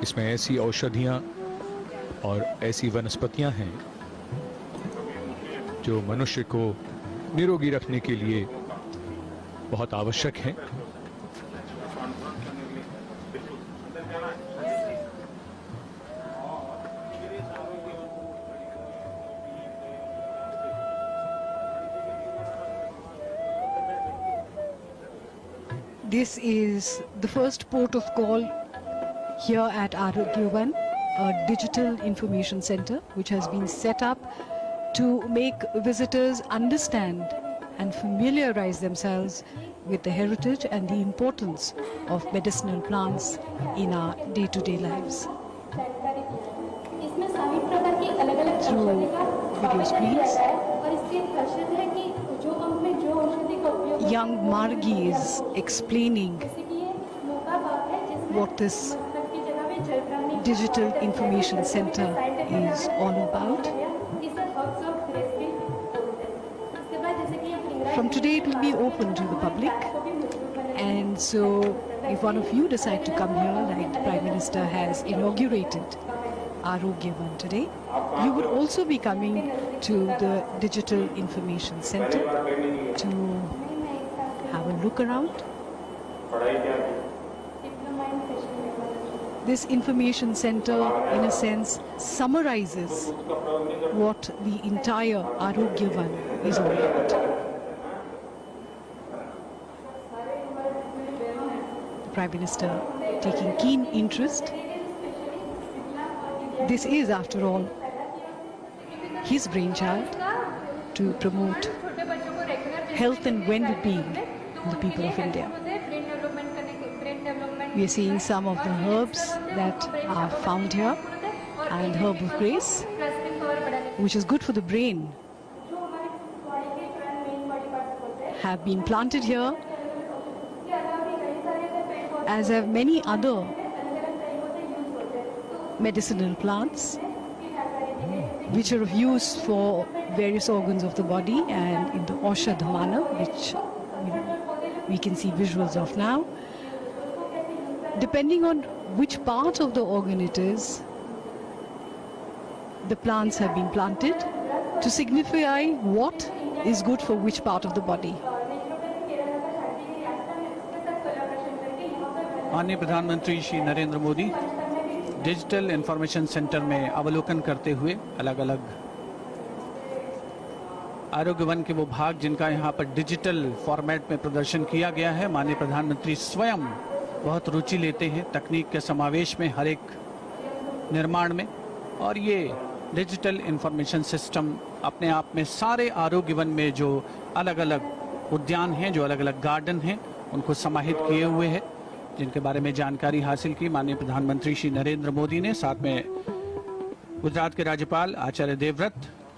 इसमें ऐसी औषधियाँ और ऐसी वनस्पतियाँ हैं जो मनुष्य को निरोगी रखने के लिए बहुत आवश्यक हैं। This is the first port of call here at Arogyavan, a digital information center which has been set up to make visitors understand and familiarize themselves with the heritage and the importance of medicinal plants in our day-to-day lives. Through video screens, young Margi is explaining what this digital information center is all about. From today it will be open to the public, and so if one of you decide to come here, like the Prime Minister has inaugurated Arogyavan today, you would also be coming to the Digital Information Center to have a look around. This information center, in a sense, summarizes what the entire Arogyavan is all about. The Prime Minister taking keen interest. This is, after all, his brainchild to promote health and well-being of the people of India. We are seeing some of the herbs that are found here, and herb of grace, which is good for the brain, have been planted here, as have many other medicinal plants which are of use for various organs of the body and in the Aushadhamana, which we can see visuals of now. Depending on which part of the organ it is, the plants have been planted to signify what is good for which part of the body. माननीय प्रधानमंत्री Shri Narendra Modi digital information centre में अवलोकन करते हुए अलग अलग आरोग्य one के वो भाग जिनका यहाँ पर डिजिटल फॉर्मेट में प्रदर्शन किया गया है। माननीय प्रधानमंत्री स्वयं बहुत रुचि लेते हैं तकनीक के समावेश में हर एक निर्माण में, और ये डिजिटल इंफॉर्मेशन सिस्टम अपने आप में सारे आरोग्य वन में जो अलग अलग उद्यान हैं, जो अलग अलग गार्डन हैं, उनको समाहित किए हुए है, जिनके बारे में जानकारी हासिल की माननीय प्रधानमंत्री श्री नरेंद्र मोदी ने, साथ में गुजरात के राज्यपाल आचार्य देवव्रत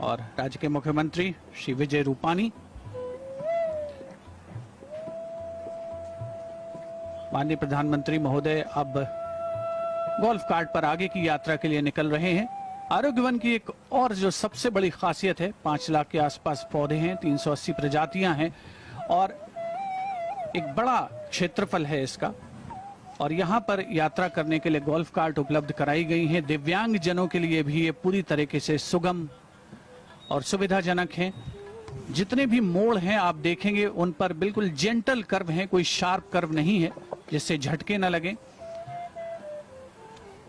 और राज्य के मुख्यमंत्री श्री विजय रूपानी। माननीय प्रधानमंत्री महोदय अब गोल्फ कार्ट पर आगे की यात्रा के लिए निकल रहे हैं। आरोग्य वन की एक और जो सबसे बड़ी खासियत है, 5 लाख के आसपास पौधे हैं, 380 प्रजातियां हैं और एक बड़ा क्षेत्रफल है इसका, और यहाँ पर यात्रा करने के लिए गोल्फ कार्ट उपलब्ध कराई गई हैं। दिव्यांग जनों के लिए भी ये पूरी तरीके से सुगम और सुविधाजनक हैं। जितने भी मोड़ हैं आप देखेंगे उन पर बिल्कुल जेंटल कर्व हैं, कोई शार्प कर्व नहीं है जिससे झटके न लगे।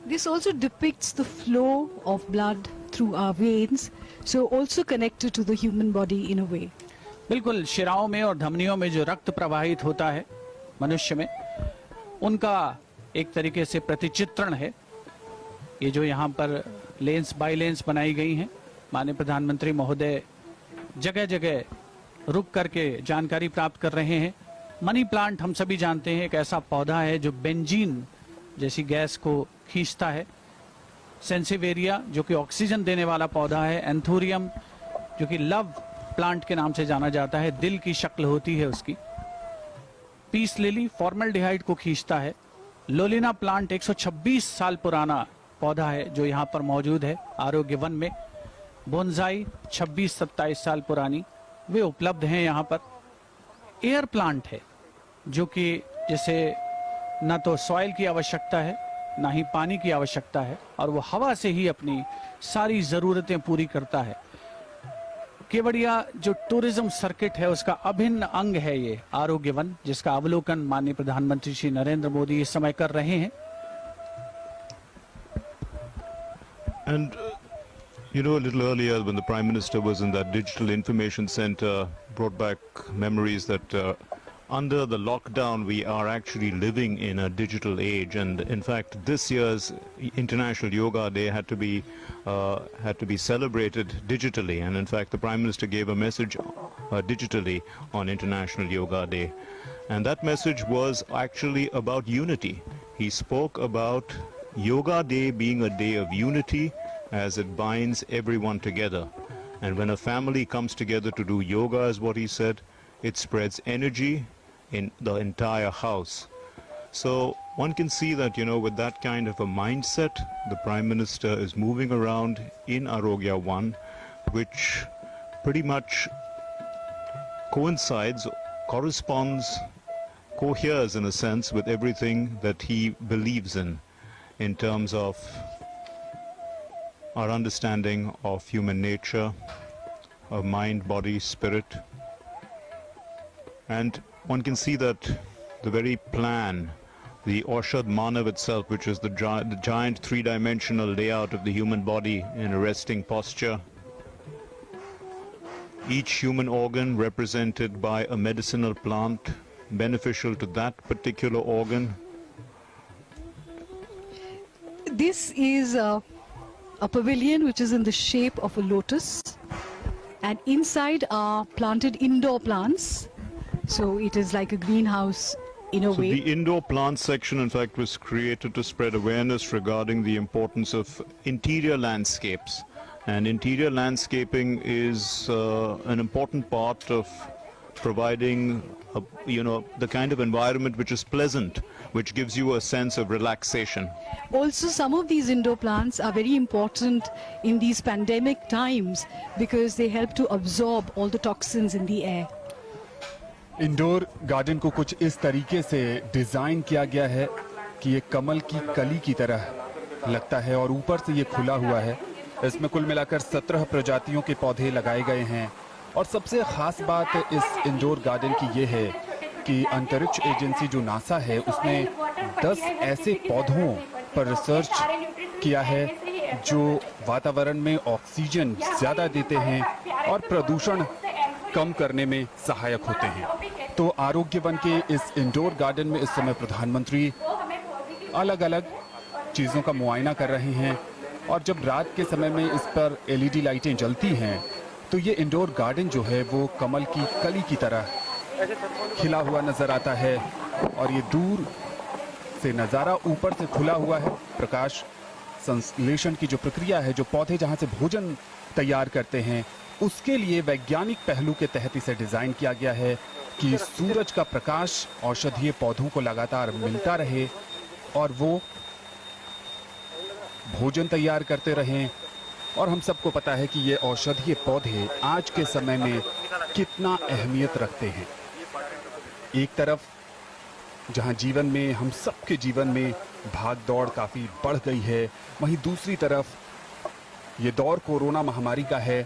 This also depicts the flow of blood through our veins, so also connected to the human body in a way. बिल्कुल शिराओं में और धमनियों में जो रक्त प्रवाहित होता है मनुष्य में, उनका एक तरीके से प्रतिचित्रण है। ये जो यहाँ पर लेंस बाय लेंस बनाई गई हैं, माननीय प्रधानमंत्री महोदय जगह जगह रुक करके जानकारी प्राप्त कर रहे हैं। मनी प्लांट हम सभी जानते हैं एक ऐसा पौधा है जो बेंजीन जैसी गैस को खींचता है। सेंसिवेरिया जो कि ऑक्सीजन देने वाला पौधा है। एंथोरियम जो कि लव प्लांट के नाम से जाना जाता है, दिल की शक्ल होती है उसकी। पीस लिली फॉर्मल्डिहाइड को खींचता है। लोलिना प्लांट 126 साल पुराना पौधा है जो यहाँ पर मौजूद है आरोग्य वन में। बोनसाई 26-27 साल पुरानी, वे उपलब्ध हैं यहाँ पर। एयर प्लांट है जो कि जिसे न तो सॉइल की आवश्यकता है ना ही पानी की आवश्यकता है और वो हवा से ही अपनी सारी जरूरतें पूरी करता है। केवड़िया जो टूरिज्म सर्किट है उसका अभिन्न अंग है ये आरोग्य वन, जिसका अवलोकन माननीय प्रधानमंत्री श्री नरेंद्र मोदी इस समय कर रहे हैं। And you know, a little earlier when the Prime Minister was in that digital information center, brought back memories that under the lockdown we are actually living in a digital age, and in fact this year's International Yoga Day had to be celebrated digitally, and in fact the Prime Minister gave a message digitally on International Yoga Day, and that message was actually about unity. He spoke about Yoga Day being a day of unity as it binds everyone together. And when a family comes together to do yoga, as what he said, it spreads energy in the entire house. So one can see that, you know, with that kind of a mindset, the Prime Minister is moving around in Arogya One, which pretty much coincides, corresponds, coheres in a sense with everything that he believes in terms of our understanding of human nature, of mind, body, spirit. And one can see that the very plan, the Aushadh Manav itself, which is the giant three-dimensional layout of the human body in a resting posture, each human organ represented by a medicinal plant beneficial to that particular organ. This is a pavilion which is in the shape of a lotus, and inside are planted indoor plants. So it is like a greenhouse in a way. The indoor plant section, in fact, was created to spread awareness regarding the importance of interior landscapes. And interior landscaping is an important part of providing, the kind of environment which is pleasant, which gives you a sense of relaxation. Also, some of these indoor plants are very important in these pandemic times because they help to absorb all the toxins in the air. Indoor garden को कुछ इस तरीके से design किया गया है कि ये कमल की कली की तरह लगता है और ऊपर से ये खुला हुआ है। इसमें कुल मिलाकर 17 प्रजातियों के पौधे लगाए गए हैं और सबसे खास बात इस इंडोर गार्डन की ये है कि अंतरिक्ष एजेंसी जो नासा है उसने 10 ऐसे पौधों पर रिसर्च किया है जो वातावरण में ऑक्सीजन ज्यादा देते हैं और प्रदूषण कम करने में सहायक होते हैं। तो आरोग्य वन के इस इंडोर गार्डन में इस समय प्रधानमंत्री अलग अलग चीजों का मुआयना कर रहे हैं और जब रात के समय में इस पर एलईडी लाइटें जलती हैं तो ये इंडोर गार्डन जो है वो कमल की कली की तरह खिला हुआ नजर आता है और ये दूर से नजारा ऊपर से खुला हुआ है। प्रकाश संश्लेषण की जो प्रक्रिया है, जो पौधे जहां से भोजन तैयार करते हैं, उसके लिए वैज्ञानिक पहलू के तहत इसे डिजाइन किया गया है कि सूरज का प्रकाश औषधीय पौधों को लगातार मिलता रहे और वो भोजन तैयार करते रहें। और हम सबको पता है कि ये औषधीय पौधे आज के समय में कितना अहमियत रखते हैं। एक तरफ जहां जीवन में, हम सबके जीवन में भाग दौड़ काफी बढ़ गई है, वहीं दूसरी तरफ ये दौर कोरोना महामारी का है,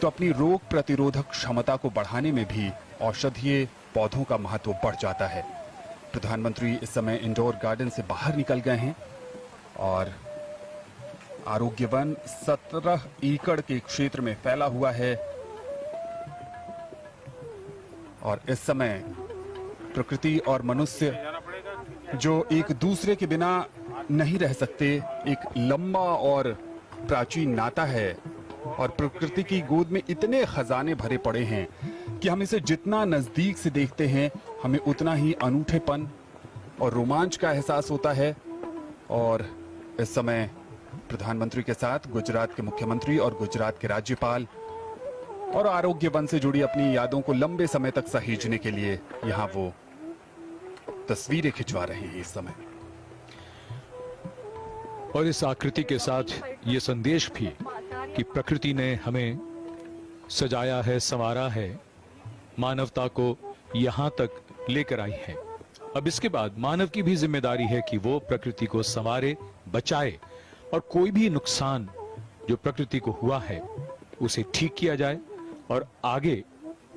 तो अपनी रोग प्रतिरोधक क्षमता को बढ़ाने में भी औषधीय पौधों का महत्व बढ़ जाता है। प्रधानमंत्री इस समय इंडोर गार्डन से बाहर निकल गए हैं और आरोग्य वन 17 एकड़ के क्षेत्र में फैला हुआ है और इस समय प्रकृति और मनुष्य जो एक दूसरे के बिना नहीं रह सकते, एक लंबा और प्राचीन नाता है और प्रकृति की गोद में इतने खजाने भरे पड़े हैं कि हम इसे जितना नजदीक से देखते हैं हमें उतना ही अनूठेपन और रोमांच का एहसास होता है। और इस समय प्रधानमंत्री के साथ गुजरात के मुख्यमंत्री और गुजरात के राज्यपाल और आरोग्य वन से जुड़ी अपनी यादों को लंबे समय तक सहेजने के लिए यहाँ वो तस्वीरें खिंचवा रहे हैं इस समय। और इस आकृति के साथ ये संदेश भी कि प्रकृति ने हमें सजाया है, संवारा है, मानवता को यहाँ तक लेकर आई है। अब इसके बाद मानव की भी जिम्मेदारी है कि वो प्रकृति को संवारे, बचाए और कोई भी नुकसान जो प्रकृति को हुआ है उसे ठीक किया जाए और आगे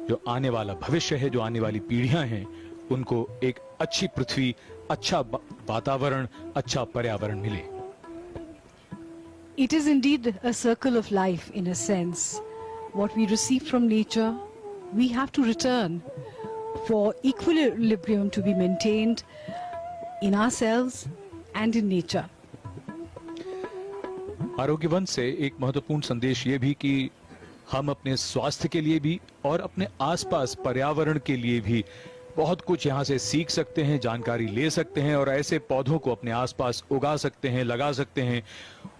जो आने वाला भविष्य है, जो आने वाली पीढ़ियां हैं, उनको एक अच्छी पृथ्वी, अच्छा वातावरण, अच्छा पर्यावरण मिले। It is indeed a circle of life in a sense. What we receive from nature, we have to return for equilibrium to be maintained in ourselves and in nature. आरोग्यवन से एक महत्वपूर्ण संदेश ये भी कि हम अपने स्वास्थ्य के लिए भी और अपने आसपास पर्यावरण के लिए भी बहुत कुछ यहाँ से सीख सकते हैं, जानकारी ले सकते हैं और ऐसे पौधों को अपने आसपास उगा सकते हैं, लगा सकते हैं,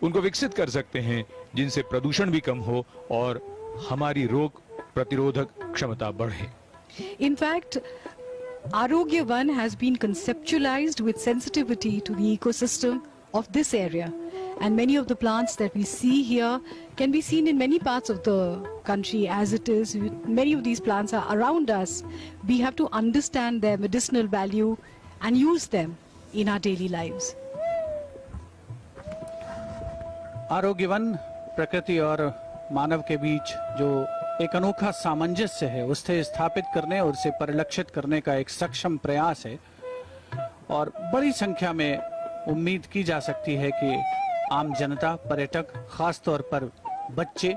उनको विकसित कर सकते हैं जिनसे प्रदूषण भी कम हो और हमारी रोग प्रतिरोधक क्षमता बढ़े। In fact, Arogya Van has been conceptualized with sensitivity to the ecosystem of this area. And many of the plants that we see here can be seen in many parts of the country as it is. Many of these plants are around us. We have to understand their medicinal value and use them in our daily lives. आरोग्यवन प्रकृति और मानव के बीच जो एक अनोखा सामंजस्य है उसे स्थापित करने और उसे परिलक्षित करने का एक सक्षम प्रयास है और बड़ी संख्या में उम्मीद की जा सकती है कि आम जनता, पर्यटक, खास तौर पर बच्चे